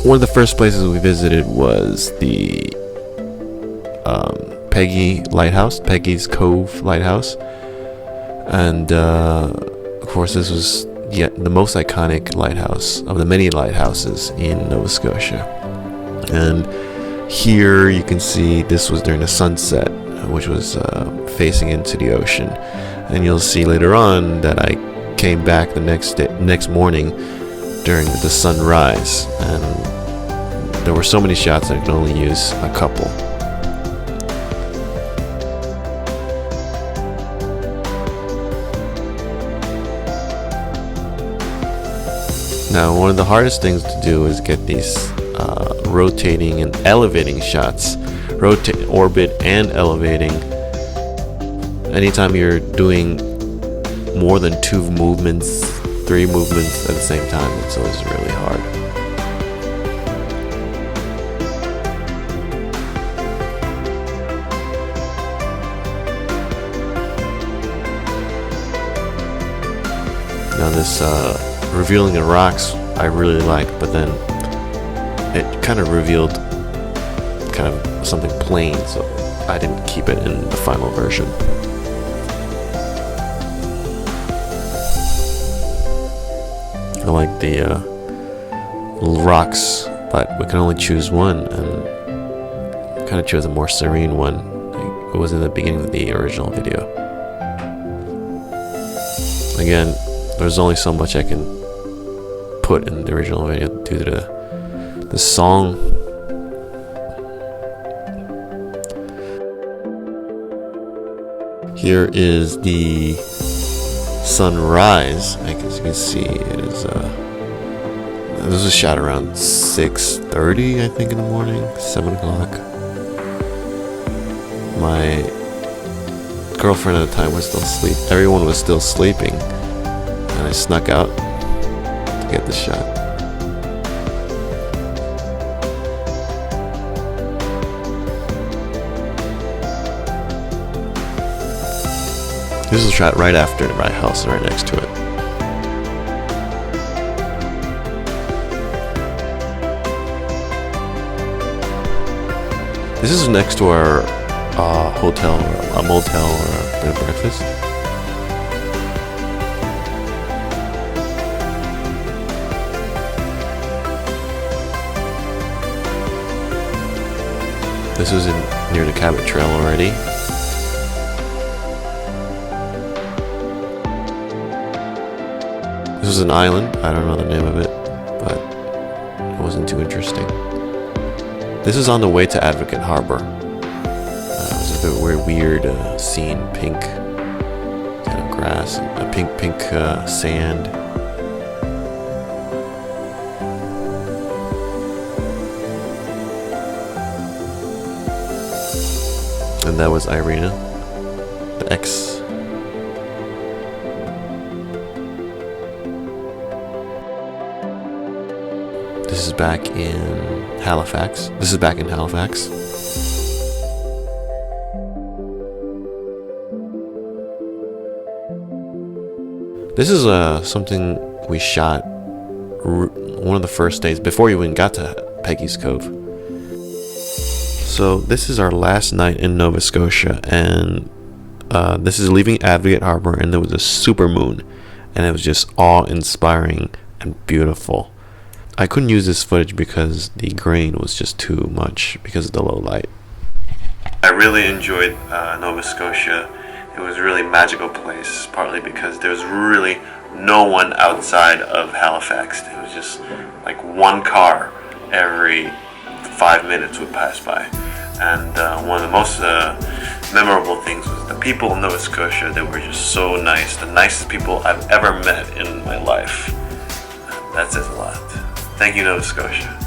one of the first places we visited was the Peggy's Cove Lighthouse, and of course this was yet the most iconic lighthouse of the many lighthouses in Nova Scotia. And here you can see this was during the sunset, which was facing into the ocean, and you'll see later on that I came back the next morning during the sunrise, and there were so many shots I could only use a couple. Now, one of the hardest things to do is get these rotating and elevating shots, orbit and elevating. Anytime you're doing more than 2 movements, 3 movements at the same time, it's always really hard. Now this revealing the rocks I really liked, but then it kind of revealed kind of something plain, so I didn't keep it in the final version. I like the rocks, but we can only choose one, and kind of chose a more serene one. It was in the beginning of the original video. Again, there's only so much I can put in the original video due to the song. Here is the sunrise. As you can see, it is this was shot around 6:30, I think, in the morning, 7 o'clock. My girlfriend at the time was still asleep. Everyone was still sleeping, and I snuck out to get the shot. This was shot right after my house, right next to it. This is next to our hotel, or a motel, or a bed and breakfast. This was near the Cabot Trail already. This was an island. I don't know the name of it, but it wasn't too interesting. This is on the way to Advocate Harbor. It was a bit weird scene, pink kind of grass, pink sand. And that was Irina, the ex. This is back in Halifax. This is something we shot one of the first days before we even got to Peggy's Cove. So this is our last night in Nova Scotia, and this is leaving Advocate Harbor, and there was a super moon, and it was just awe-inspiring and beautiful. I couldn't use this footage because the grain was just too much because of the low light. I really enjoyed Nova Scotia. It was a really magical place, partly because there was really no one outside of Halifax. It was just like one car every 5 minutes would pass by. And one of the most memorable things was the people in Nova Scotia. They were just so nice, the nicest people I've ever met in my life. That says a lot. Thank you, Nova Scotia.